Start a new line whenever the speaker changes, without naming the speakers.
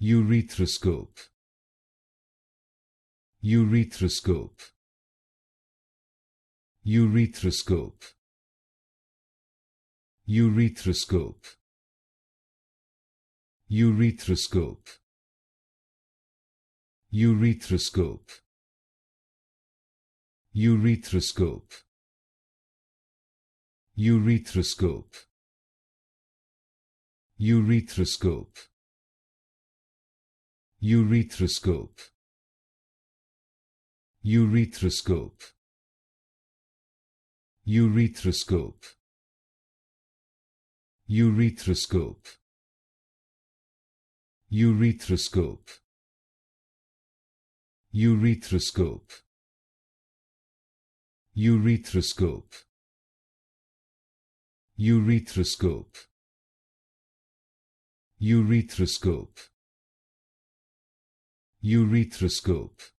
Urethroscope. Urethroscope. Urethroscope. Urethroscope. Urethroscope. Urethroscope. Urethroscope. Urethroscope. Urethroscope. Urethroscope. Urethroscope. Urethroscope. Urethroscope. Urethroscope. Urethroscope. Urethroscope. Urethroscope. Urethroscope. Urethroscope.